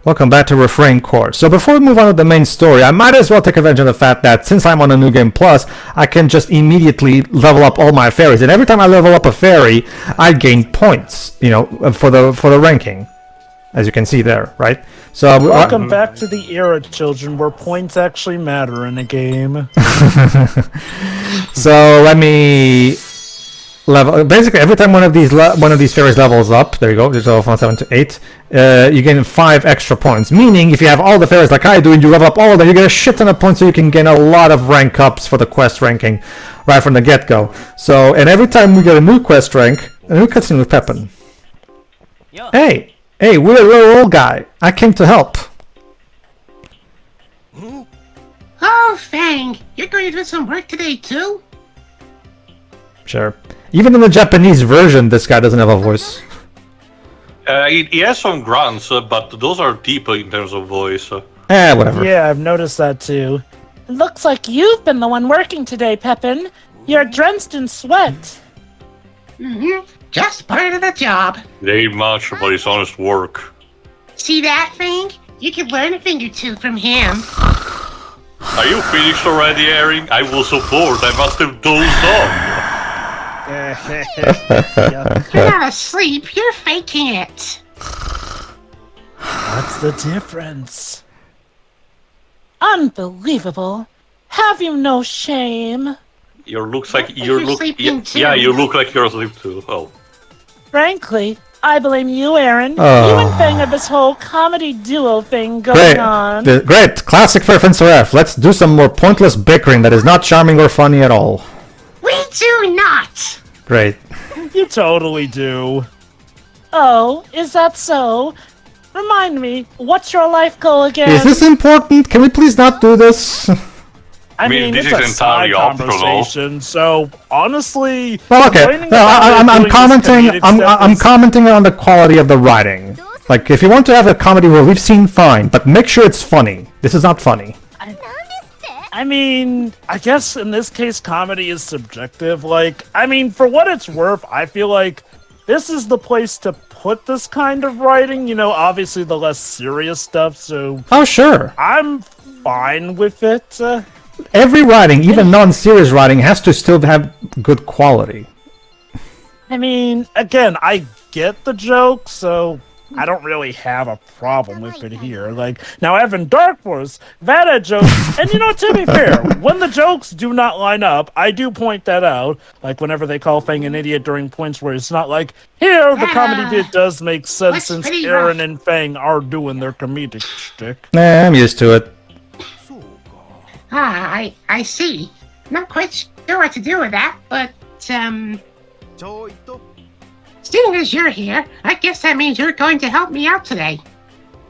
Welcome back to Refrain Chord. So before we move on to the main story, I might as well take advantage of the fact that since I'm on a New Game Plus, I can just immediately level up all my fairies. And every time I level up a fairy, I gain points, you know, for the ranking. As you can see there, right? So welcome back to the era, children, where points actually matter in a game. So let me level. Basically, every time one of these fairies levels up, there you go. There's level from 7 to 8. You gain 5 extra points. Meaning, if you have all the fairies like I do, and you level up all of them, you get a shit ton of points, so you can gain a lot of rank ups for the quest ranking right from the get-go. So, and every time we get a new quest rank, a new cutscene with Pippin. Hey, we're a little old guy. I came to help. Oh, Fang, you're going to do some work today too? Sure. Even in the Japanese version, this guy doesn't have a voice. He has some grunts, but those are deeper in terms of voice. Whatever. Yeah, I've noticed that too. It looks like you've been the one working today, Pippin. You're drenched in sweat. Mm-hmm. Just part of the job. It ain't much, but it's honest work. See that, Fang? You can learn a thing or two from him. Are you finished already, Eryn? I was so bored, I must have dozed off. You're not asleep, you're faking it. What's the difference? Unbelievable. Have you no shame? You looks like you're sleeping too. Yeah, you look like you're asleep too. Oh. Frankly, I blame you, Eryn. Oh. You and Fang have this whole comedy duo thing going on. Great. Classic for FNCRF. Let's do some more pointless bickering that is not charming or funny at all. We do not. Great. You totally do. Oh, is that so? Remind me, what's your life goal again? Is this important? Can we please not do this? I mean, this it's is a side entirely optional. conversation, so honestly, Well, okay. complaining No, about I'm doing this commenting. comedic stuff I'm is- commenting on the quality of the writing. Like, if you want to have a comedy where we've seen, fine, but make sure it's funny. This is not funny. I mean, I guess in this case, comedy is subjective. Like, I mean, for what it's worth, I feel like this is the place to put this kind of writing. You know, obviously the less serious stuff. So Oh, sure. I'm fine with it. Every writing, even non-serious writing, has to still have good quality. I mean, again, I get the joke, so I don't really have a problem with it here. Like, now Evan Dark Force, that had jokes, and you know, to be fair, when the jokes do not line up, I do point that out. Like, whenever they call Fang an idiot during points where it's not like, here, the comedy bit does make sense That's since pretty Eryn rough. and Fang are doing their comedic shtick. Nah, I'm used to it. I see. Not quite sure what to do with that, but, seeing as you're here, I guess that means you're going to help me out today.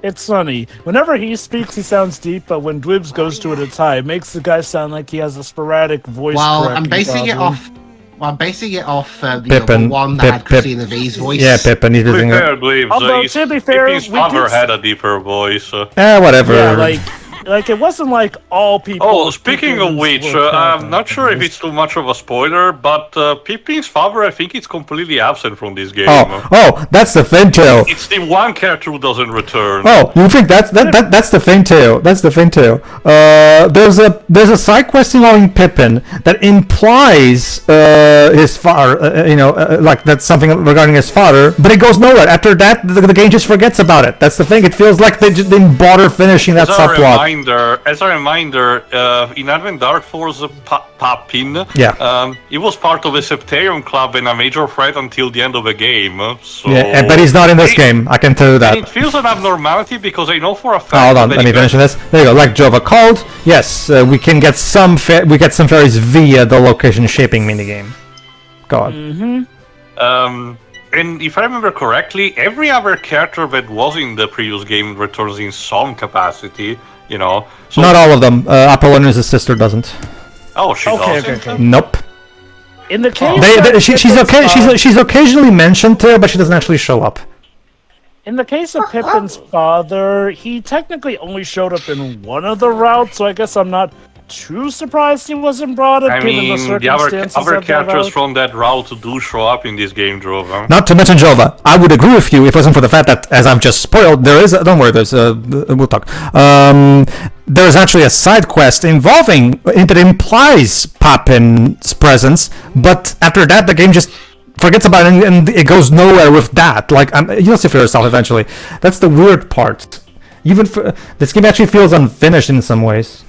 It's funny. Whenever he speaks, he sounds deep, but when Dwibs goes to it, it's high. It makes the guy sound like he has a sporadic voice Well, cracking I'm basing it problem. off. Well, I'm basing it off the Pippin, other one that had Christina V's voice. Yeah, Pippin, he's To be using fair, I believe Although, to be fair, Pippin's we father did- had a deeper voice. whatever. Yeah, like it wasn't like all people. Oh, speaking of which, I'm not sure if it's too much of a spoiler, but Pippin's father, I think it's completely absent from this game. Oh, that's the thing too. It's the one character who doesn't return. Oh, you think that's the thing too? That's the thing too. There's a side quest involving Pippin that implies his father. Like that's something regarding his father, but it goes nowhere. After that, the game just forgets about it. That's the thing. It feels like they didn't bother finishing that subplot. As a reminder, in Advent Dark Force, Pippin, he was part of a Septarium club and a major threat until the end of the game. So Yeah, but he's not in this game. I can tell you that. And it feels an abnormality because I know for a fact. Hold on, that let me finish this. There you go. Like Jova called. Yes, we can get some fairies via the location shaping minigame. Go on. And if I remember correctly, every other character that was in the previous game returns in some capacity. You know, so Not all of them. Apollonius' sister doesn't. Oh, she does. Okay. Nope. In the case, She's occasionally mentioned there, but she doesn't actually show up. in the case of Pippin's father, he technically only showed up in one of the routes, so I guess I'm not too surprised he wasn't brought up. I given mean, the the circumstances other of that characters route. from that route do show up in this game, Jova. Not to mention Jova. I would agree with you if it wasn't for the fact that, as I've just spoiled, there is. Don't worry, we'll talk. There is actually a side quest involving that implies Pippin's presence, but after that, the game just forgets about it and it goes nowhere with that. Like, you'll see for yourself eventually. That's the weird part. Even for, this game actually feels unfinished in some ways.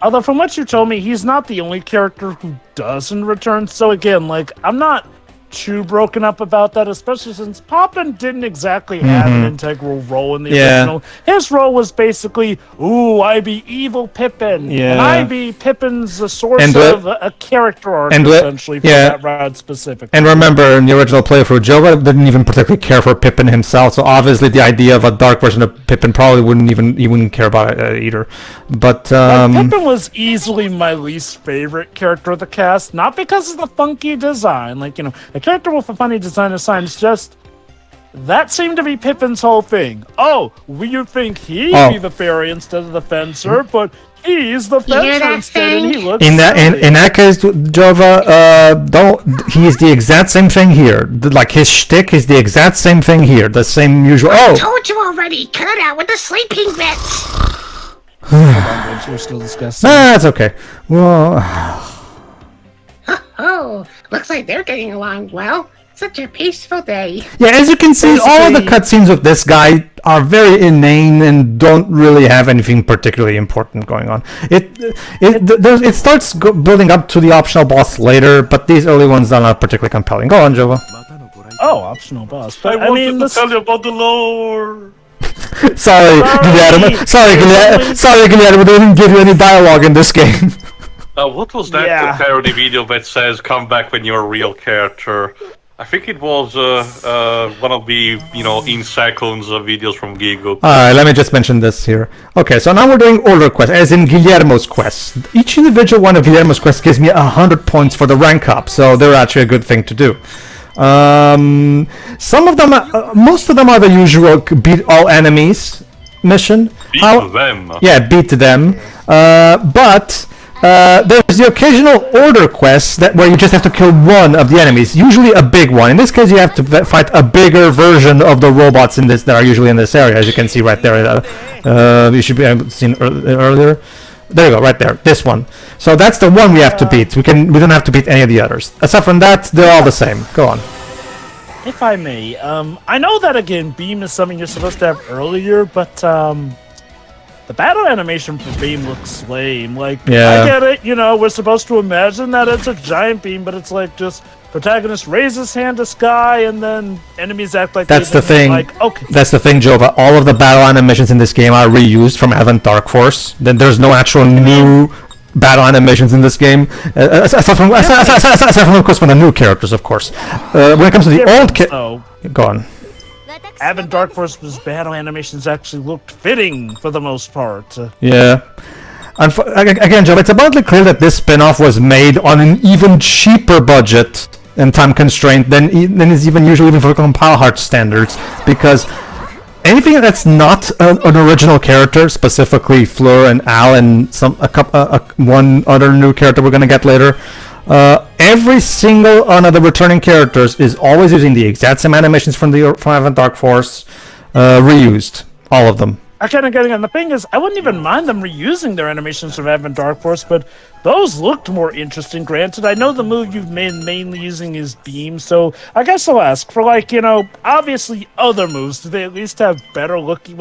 Although from what you told me, he's not the only character who doesn't return. So again, like, I'm not too broken up about that, especially since Pippin didn't exactly have an integral role in the original. His role was basically, ooh, I be evil Pippin, and I be Pippin's source of a character arc, essentially, for that route specifically. And remember, in the original playthrough, Jova didn't even particularly care for Pippin himself, so obviously the idea of a dark version of Pippin probably he wouldn't care about it either. But Pippin was easily my least favorite character of the cast, not because of the funky design, like, you know, a character with a funny design aside, it's just that seemed to be Pippin's whole thing. Oh, you think he'd be the fairy instead of the fencer, but he's the fencer instead, and he looks in that case, Jova, he's the exact same thing here. Like, his shtick is the exact same thing here. The same usual. I told you already. Cut it out with the sleeping bits. We're still discussing. That's okay. Well. Oh, looks like they're getting along well. Such a peaceful day. Yeah, as you can see, all of the cutscenes with this guy are very inane and don't really have anything particularly important going on. It starts building up to the optional boss later, but these early ones are not particularly compelling. Go on, Jova. Oh, optional boss. But I wanted to tell you about the lore. Sorry, Guillermo. Sorry, Guillermo. We didn't give you any dialogue in this game. What was that parody video that says "Come back when you're a real character"? I think it was one of the in seconds videos from Gigo. Alright, let me just mention this here. Okay, so now we're doing order quests, as in Guillermo's quests. Each individual one of Guillermo's quests gives me 100 points for the rank up, so they're actually a good thing to do. Some of them, most of them are the usual beat all enemies mission. Beat them. Yeah, beat them. But there's the occasional order quest where you just have to kill one of the enemies, usually a big one. In this case, you have to fight a bigger version of the robots that are usually in this area, as you can see right there. You should be able to see earlier. There you go, right there. This one. So that's the one we have to beat. We don't have to beat any of the others. Aside from that, they're all the same. Go on. If I may, I know that again, beam is something you're supposed to have earlier, but the battle animation for beam looks lame. Like, I get it, we're supposed to imagine that it's a giant beam, but it's like just protagonist raises hand to sky, and then enemies act like that's the thing. Like, okay. That's the thing, Jova. All of the battle animations in this game are reused from Advent Dark Force. Then there's no actual new battle animations in this game, aside from of course from the new characters, of course. When it comes to the old go on. Advent Dark Force's battle animations actually looked fitting for the most part. Yeah. Again, Joe, it's abundantly clear that this spin-off was made on an even cheaper budget and time constraint than is usually even for Compile Heart standards, because anything that's not an original character, specifically Fleur and Al and one other new character we're gonna get later, every single one of the returning characters is always using the exact same animations from Advent Dark Force, reused, all of them. Again, and the thing is, I wouldn't even mind them reusing their animations from Advent Dark Force, but those looked more interesting. Granted, I know the move you've been mainly using is beam, so I guess I'll ask for, obviously other moves. Do they at least have better looking,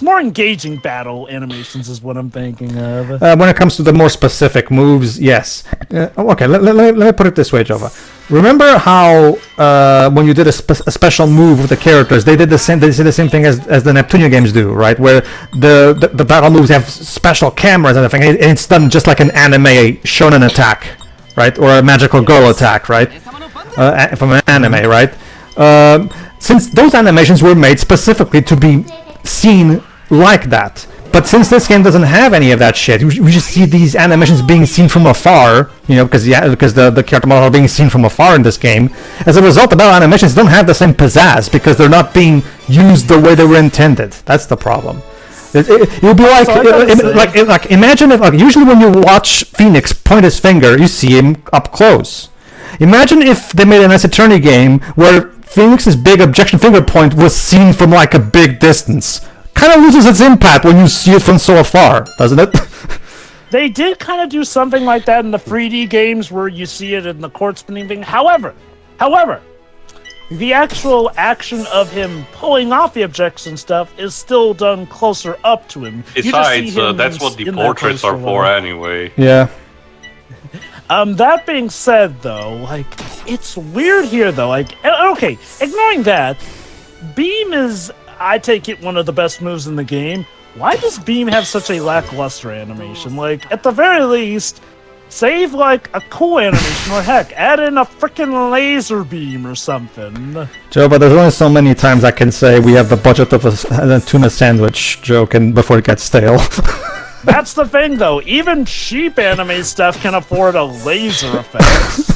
more engaging battle animations is what I'm thinking of. When it comes to the more specific moves, yes. Okay, let me put it this way, Jova. Remember how when you did a special move with the characters, they did the same thing as the Neptunia games do, right? Where the battle moves have special cameras and everything, and it's done just like an anime shonen attack, right? Or a magical girl attack, right? From an anime, right? Since those animations were made specifically to be seen like that. But since this game doesn't have any of that shit, we just see these animations being seen from afar, because the character models are being seen from afar in this game. As a result, the battle animations don't have the same pizzazz because they're not being used the way they were intended. That's the problem. You'll be like, So I gotta say- like imagine if, like, usually when you watch Phoenix point his finger, you see him up close. Imagine if they made an Ace Attorney game where Phoenix's big objection finger point was seen from like a big distance. Kind of loses its impact when you see it from so far, doesn't it? They did kind of do something like that in the 3D games where you see it in the court spinning thing. However, the actual action of him pulling off the objection stuff is still done closer up to him. You just see Besides, him that's what the in that portraits are closer for level. anyway. Yeah. That being said, though, like, it's weird here, though. Like, okay, ignoring that, Beam is, I take it, one of the best moves in the game. Why does Beam have such a lackluster animation? Like, at the very least, save, like, a cool animation, or heck, add in a freaking laser beam or something. Joe, but there's only so many times I can say we have the budget of a tuna sandwich joke and before it gets stale. That's the thing, though. Even cheap anime stuff can afford a laser effect.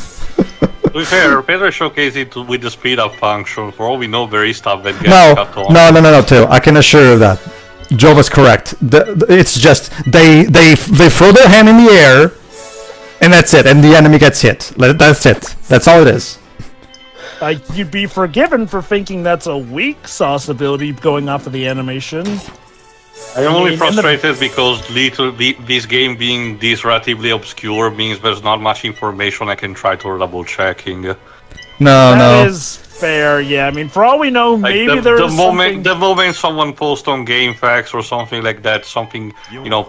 To be fair, Pedro showcased it with the speed up function. For all we know, there is stuff that gets No, cut on. no, too. I can assure you that. Joe was correct. It's just they throw their hand in the air, and that's it. And the enemy gets hit. That's it. That's all it is. You'd be forgiven for thinking that's a weak sauce ability going off of the animation. I'm only mean, frustrated because this game being this relatively obscure means there's not much information I can try to double checking. No. That is fair, yeah. I mean, for all we know, Like maybe there's something... the moment someone posts on GameFAQs or something like that, something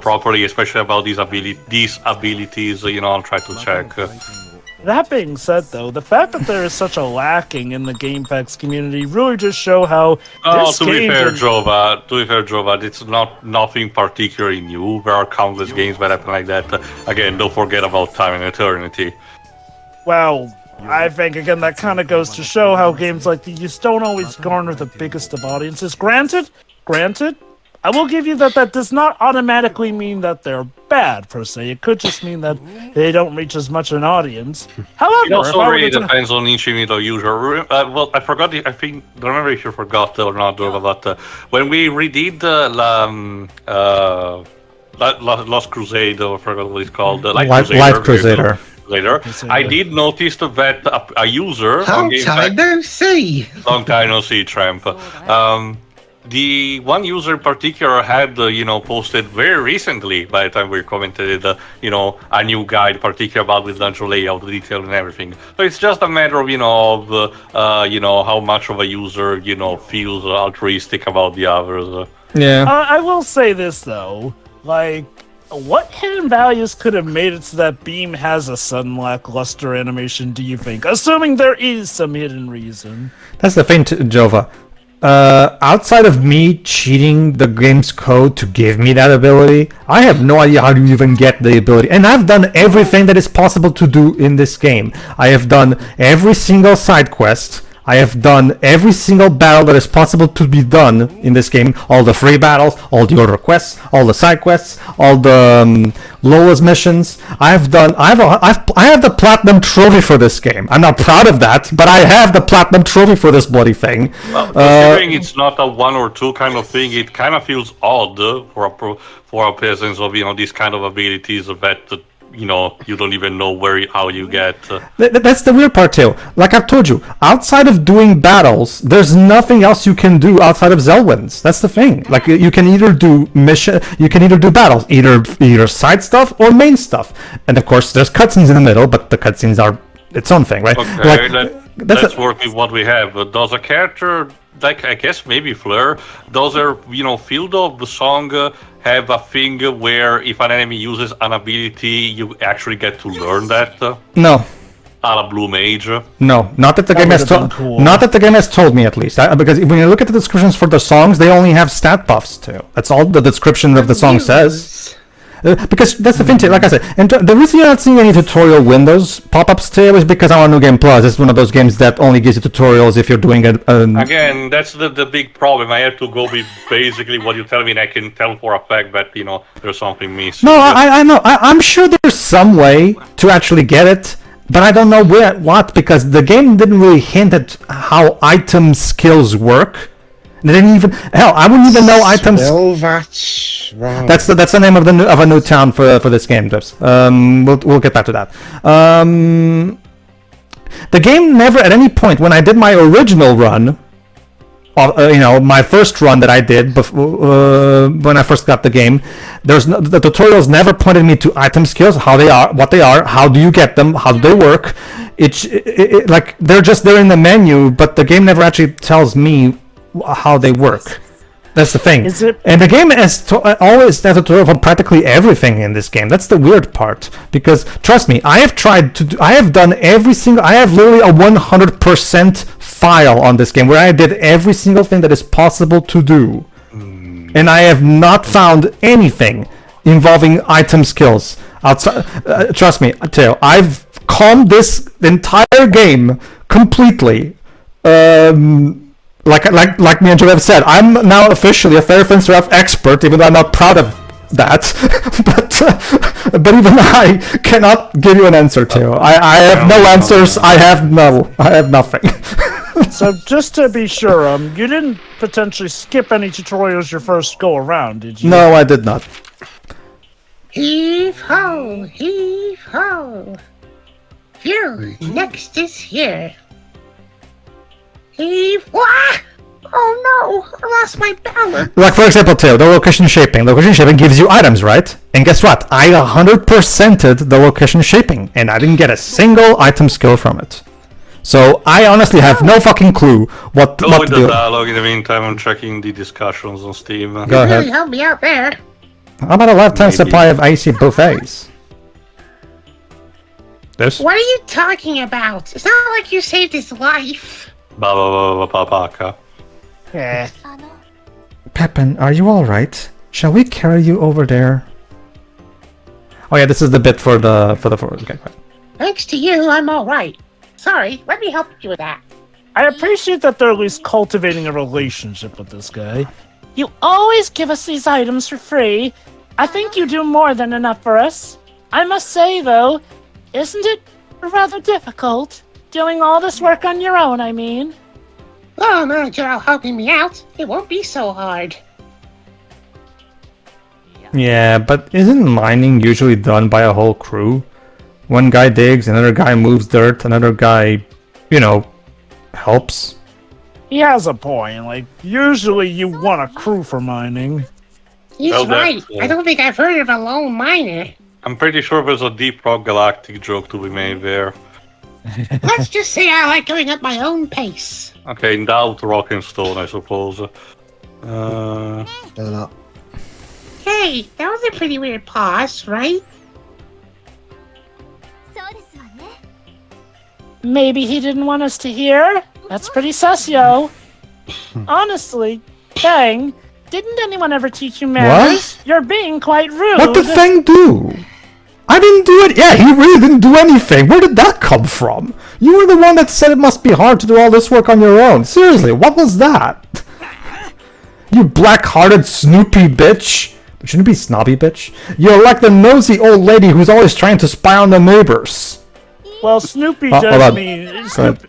properly, especially about these abilities, I'll try to check. That being said, though, the fact that there is such a lacking in the GameFAQs community really just show how this To be game fair, can- Jova, it's nothing particularly new. There are countless games that happen like that. Again, don't forget about Time and Eternity. Well, I think, again, that kind of goes to show how games like these don't always garner the biggest of audiences. Granted, I will give you that does not automatically mean that they're bad, per se. It could just mean that they don't reach as much an audience. However, It also if I were really to- depends on each individual user. Well, I forgot. I don't remember if you forgot or not, but when we redid Lost Crusade, or I forgot what it's called, Light Crusader. Later, I did notice that a user on Long time GameFAQs, no see. long time no see, Tramp. The one user in particular had, posted very recently, by the time we commented it, a new guide, particularly about the dungeon layout, the detail, and everything. So it's just a matter of, how much of a user, feels altruistic about the others. Yeah. I will say this, though. Like, what hidden values could have made it so that Beam has a sudden lackluster animation, do you think? Assuming there is some hidden reason. That's the thing, Jova. Outside of me cheating the game's code to give me that ability, I have no idea how to even get the ability. And I've done everything that is possible to do in this game. I have done every single side quest. I have done every single battle that is possible to be done in this game. All the free battles, all the order quests, all the side quests, all the Lola's missions. I have the platinum trophy for this game. I'm not proud of that, but I have the platinum trophy for this bloody thing. Well, considering it's not a one or two kind of thing, it kind of feels odd for a presence of these kind of abilities that you don't even know how you get. That's the weird part too. Like I've told you, outside of doing battles, there's nothing else you can do outside of Zelwyn's. That's the thing. Like you can either do battles, either side stuff or main stuff. And of course, there's cutscenes in the middle, but the cutscenes are its own thing, right? Okay, Like, let's work with what we have. Does a character, like I guess maybe Fleur, does her field of the song have a thing where if an enemy uses an ability, you actually get to learn that? No. A la Blue Mage. No, not that the game has would've been cool. Not that the game has told me, at least. Because when you look at the descriptions for the songs, they only have stat buffs too. That's all the description of the song says. Because that's the thing too, like I said, and the reason you're not seeing any tutorial windows pop-ups too is because I'm on New Game Plus. It's one of those games that only gives you tutorials if you're doing it. Again, that's the big problem. I have to go with basically what you tell me, and I can tell for a fact that there's something missing. No, I know. I'm sure there's some way to actually get it, but I don't know what, because the game didn't really hint at how item skills work. They didn't even hell. I wouldn't even know items. Swashbuckling. That's the name of a new town for this game, Dips. We'll get back to that. The game never at any point when I did my original run, my first run that I did when I first got the game, the tutorials never pointed me to item skills, how they are, what they are, how do you get them, how do they work. It like they're just there in the menu, but the game never actually tells me how they work. That's the thing. And the game always has a tutorial for practically everything in this game. That's the weird part. Because trust me, I have done every single. I have literally a 100% file on this game where I did every single thing that is possible to do, and I have not found anything involving item skills outside. Trust me, Theo, I've calmed this entire game completely. Like me and Joe have said, I'm now officially a Fair Fence Ref expert, even though I'm not proud of that. but even I cannot give you an answer, Theo. I have no answers. I have nothing. So just to be sure, you didn't potentially skip any tutorials your first go around, did you? No, I did not. Heave ho, heave ho. Phew, next is here. Heave, wah! Oh no, I lost my balance. Like for example, Theo, the location shaping. Location shaping gives you items, right? And guess what? I 100%ed the location shaping, and I didn't get a single item skill from it. So I honestly have no fucking clue what Go what with to the do. dialogue. In the meantime, I'm checking the discussions on Steam. Go You ahead. really helped me out there. How about a lifetime Maybe. supply of icy buffets? This? What are you talking about? It's not like you saved his life. Paka. Yeah. Pippin, are you alright? Shall we carry you over there? Oh yeah, this is the bit for the okay, right. Thanks to you, I'm alright. Sorry, let me help you with that. I appreciate that they're at least cultivating a relationship with this guy. You always give us these items for free. I think you do more than enough for us. I must say, though, isn't it rather difficult? Doing all this work on your own, I mean. Oh, no, you're all helping me out. It won't be so hard. Yeah, but isn't mining usually done by a whole crew? One guy digs, another guy moves dirt, another guy, helps. He has a point. Like, usually you want a crew for mining. He's Well, right. that's, I don't think I've heard of a lone miner. I'm pretty sure there's a Deep Rock Galactic joke to be made there. Let's just say I like going at my own pace. Okay, endowed rock and stone, I suppose. Hey, that was a pretty weird pause, right? Maybe he didn't want us to hear? That's pretty sus, yo. Honestly, Fang, didn't anyone ever teach you manners? You're being quite rude. What did Fang do? I didn't do it. Yeah, he really didn't do anything. Where did that come from? You were the one that said it must be hard to do all this work on your own. Seriously, what was that? You black-hearted Snoopy bitch. Shouldn't it be snobby bitch? You're like the nosy old lady who's always trying to spy on the neighbors. Well, Snoopy hold does on. mean... Go ahead. Snoopy,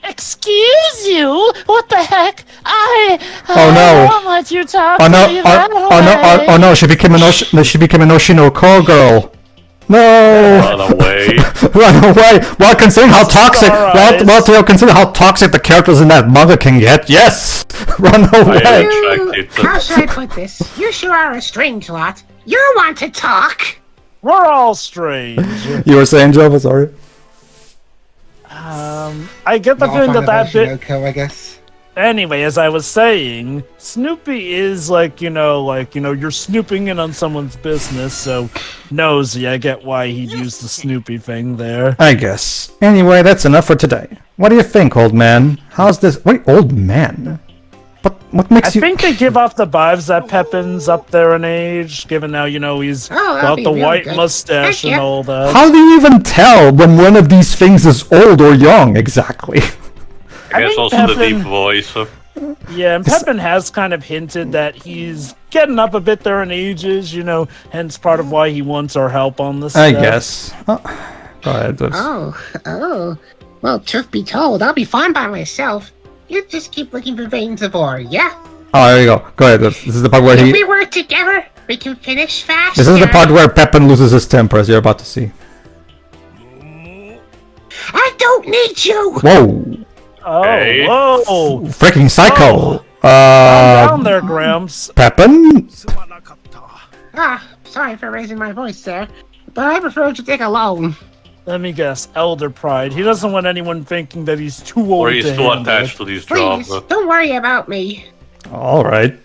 Excuse you? What the heck? I Oh, no. won't let you talk Oh no! to me that way. Oh no! She became a Noshino call girl. No! Run away. Run away! Well, considering how toxic, considering how toxic the characters in that manga can get, yes, run away. How should I put this? You sure are a strange lot. You want to talk? we're all strange. You were saying, Jova? Sorry. I get the feeling that bit... I guess. Anyway, as I was saying, Snoopy is you're snooping in on someone's business, so nosy. I get why he'd use the Snoopy thing there. I guess. Anyway, that's enough for today. What do you think, old man? How's this? Wait, old man? What makes I you? think they give off the vibes that Pippin's up there in age, given now, he's that'll got be the really white good. mustache Thank and you. all that. How do you even tell when one of these things is old or young exactly? I guess think also the Pippin- deep voice. Yeah, and Pippin has kind of hinted that he's getting up a bit there in ages, hence part of why he wants our help on this I stuff. guess. Oh, go ahead. Liz. Oh. Well, truth be told, I'll be fine by myself. You just keep looking for veins of ore, yeah? Oh, there you go. Go ahead. This is the part where If he. we work together, we can finish faster. This is the part where Pippin loses his temper, as you're about to see. I don't need you! Whoa! Oh, Hey. whoa! Freaking psycho! Calm down there, Gramps. Pippin? Sorry for raising my voice, sir, but I prefer to dig alone. Let me guess, elder pride. He doesn't want anyone thinking that he's too old Or he's to too handle attached it. to this job. Please, don't worry about me. Alright.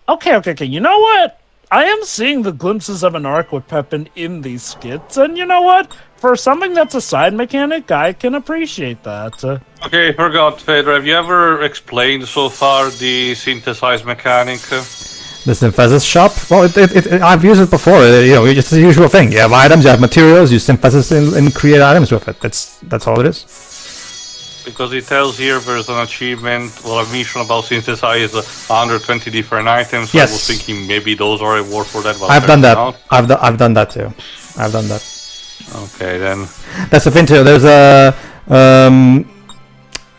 Okay. You know what? I am seeing the glimpses of an arc with Pippin in these skits, and you know what? For something that's a side mechanic, I can appreciate that. Okay, forgot, Pedro. Have you ever explained so far the synthesize mechanic? The synthesis shop? Well, I've used it before. You know, it's the usual thing. You have items, you have materials, you synthesis and create items with it. That's all it is. Because it tells here there's an achievement, well, a mission about synthesize 120 different items. So Yes. I was thinking maybe those are a reward for that. But I've done that. not. I've done that too. I've done that. Okay, then. That's the thing too.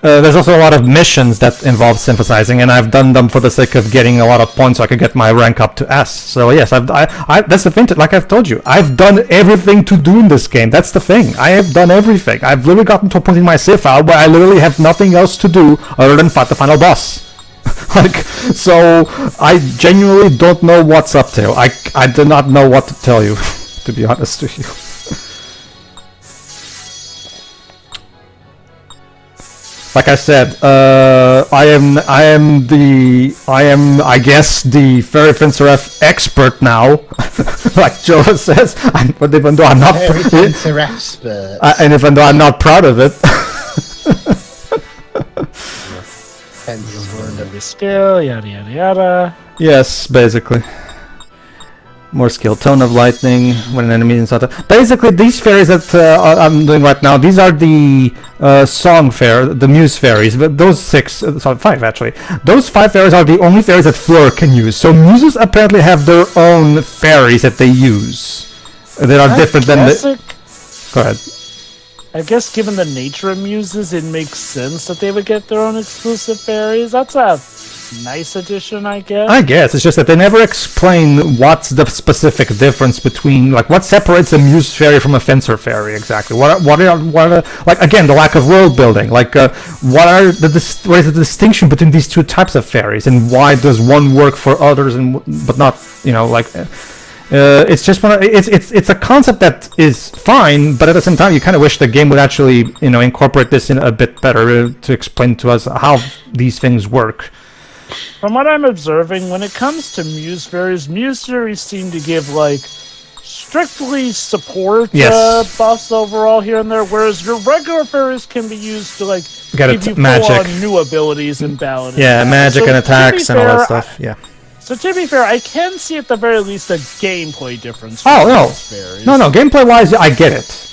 There's also a lot of missions that involve synthesizing, and I've done them for the sake of getting a lot of points so I could get my rank up to S. So yes, that's the thing. Like I've told you, I've done everything to do in this game. That's the thing. I have done everything. I've literally gotten to a point in my save file where I literally have nothing else to do other than fight the final boss. Like, so I genuinely don't know what's up to. I do not know what to tell you, to be honest with you. Like I said, I guess the Fairy Fencer F expert now, like Joe says, but even though I'm not, Fencer expert. and even though I'm not proud of it. Fencer's Learned every skill, yada yada yada. Yes, basically. More skill, tone of lightning when an enemy is inside. Basically, these fairies that I'm doing right now, these are the song fair, the muse fairies. But those 5 actually. Those 5 fairies are the only fairies that Fleur can use. So muses apparently have their own fairies that they use. That are different than the. Go ahead. I guess given the nature of muses, it makes sense that they would get their own exclusive fairies. That's a nice addition, I guess. I guess it's just that they never explain what's the specific difference between, like, what separates a muse fairy from a fencer fairy exactly. What are like, again, the lack of world building. Like, what is the distinction between these two types of fairies, and why does one work for others but not, like. It's just it's a concept that is fine, but at the same time, you kind of wish the game would actually, incorporate this in a bit better to explain to us how these things work. From what I'm observing, when it comes to muse fairies seem to give, like, strictly support buffs overall here and there, whereas your regular fairies can be used to, like, give you magic, full-on new abilities and balance. Yeah, magic and attacks and all that stuff, yeah. So to be fair, I can see at the very least a gameplay difference. Oh, no. Fairies. No, gameplay-wise, I get it.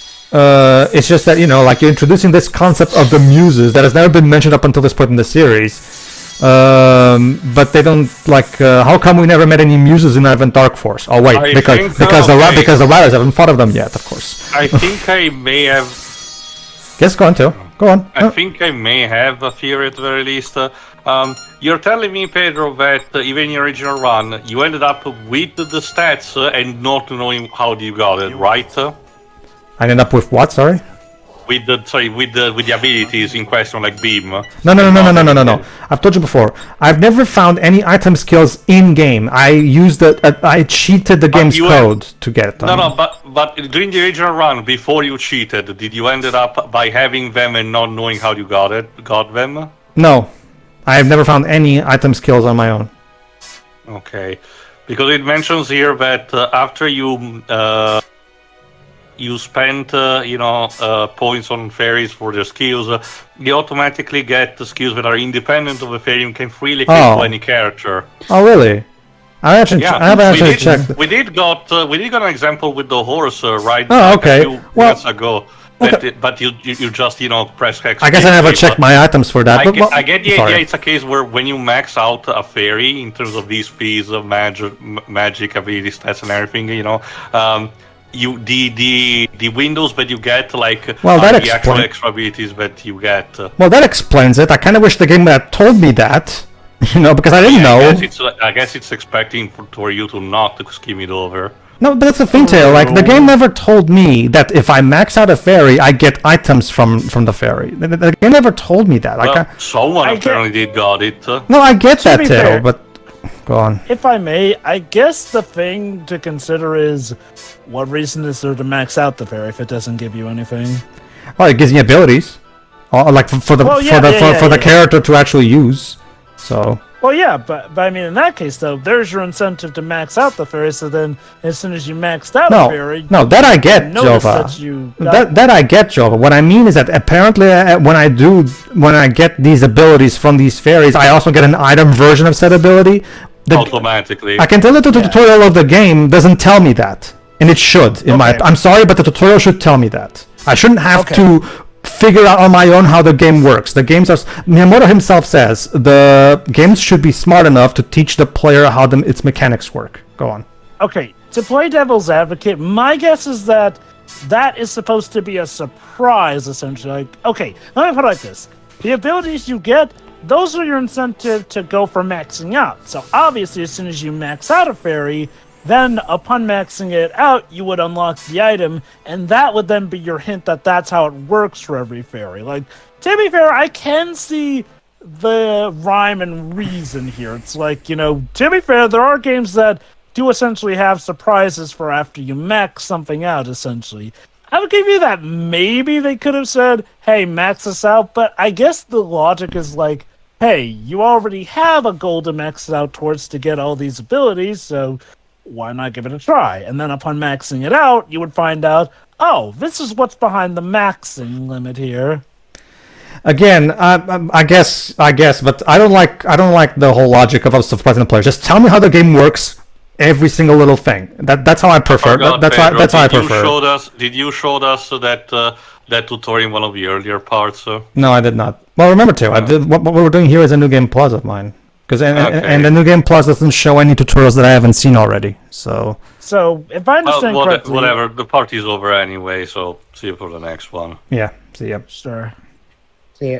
It's just that, like, you're introducing this concept of the muses that has never been mentioned up until this point in the series. But they don't, like, how come we never met any muses in Event Dark Force? Oh, wait, because the writers haven't thought of them yet, of course. I think I may have... Yes, go on, too. Go on. I think I may have a theory at the very least. You're telling me, Pedro, that even in your original run, you ended up with the stats and not knowing how you got it, right? I ended up with what? Sorry. With the abilities in question, like beam. No. I've told you before. I've never found any item skills in game. I cheated the game's code to get them. No, but during the original run, before you cheated, did you ended up by having them and not knowing how you got them? No, I have never found any item skills on my own. Okay, because it mentions here that after you spent, points on fairies for their skills, you automatically get the skills that are independent of the fairy and can freely click to any character. Oh, really? I haven't actually checked. We did got an example with the horse, right? Oh, okay. A few minutes ago. But you just, press X. I guess I never checked my items for that. I get the idea. It's a case where when you max out a fairy in terms of these fees of magic ability stats and everything, the windows that you get, like, Well, are that the actual explain- extra abilities that you get. Well, that explains it. I kind of wish the game had told me that, you know, because I didn't know. I guess it's expecting for you to not to skim it over. No, but that's the thing, Tail. Like, the game never told me that if I max out a fairy, I get items from the fairy. The game never told me that. Like, Well, someone apparently did got it. no, I get that, be Tail, fair- but go on. If I may, I guess the thing to consider is what reason is there to max out the fairy if it doesn't give you anything? Well, it gives me abilities, like for the Well, yeah, for the yeah. character to actually use. So. Well, yeah, but I mean, in that case, though, there's your incentive to max out the fairy. So then, as soon as you maxed out a fairy, No, that I get, notice Jova. that you got- That I get, Jova. What I mean is that apparently, when I get these abilities from these fairies, I also get an item version of said ability. Automatically. I can tell that the tutorial of the game doesn't tell me that, and it should. I'm sorry, but the tutorial should tell me that. I shouldn't have to figure out on my own how the game works. The games are. Miyamoto himself says the games should be smart enough to teach the player how its mechanics work. Go on. Okay, to play devil's advocate, my guess is that that is supposed to be a surprise, essentially. Like, okay, let me put it like this. The abilities you get, those are your incentive to go for maxing out. So obviously, as soon as you max out a fairy, then upon maxing it out, you would unlock the item, and that would then be your hint that that's how it works for every fairy. Like, to be fair, I can see the rhyme and reason here. It's like, you know, to be fair, there are games that do essentially have surprises for after you max something out, essentially. I would give you that maybe they could have said, hey, max this out, but I guess the logic is like, hey, you already have a goal to max it out towards to get all these abilities, so why not give it a try? And then upon maxing it out, you would find out, oh, this is what's behind the maxing limit here. Again, I guess, but I don't like the whole logic of us surprising the player. Just tell me how the game works, every single little thing. That's how I prefer. That's how I prefer. Did you show us that tutorial in one of the earlier parts? No, I did not. Well, remember too, what we're doing here is a New Game Plus of mine. And the New Game Plus doesn't show any tutorials that I haven't seen already. So if I understand correctly, whatever, the party's over anyway. So see you for the next one. Yeah, see ya. Sure. See ya.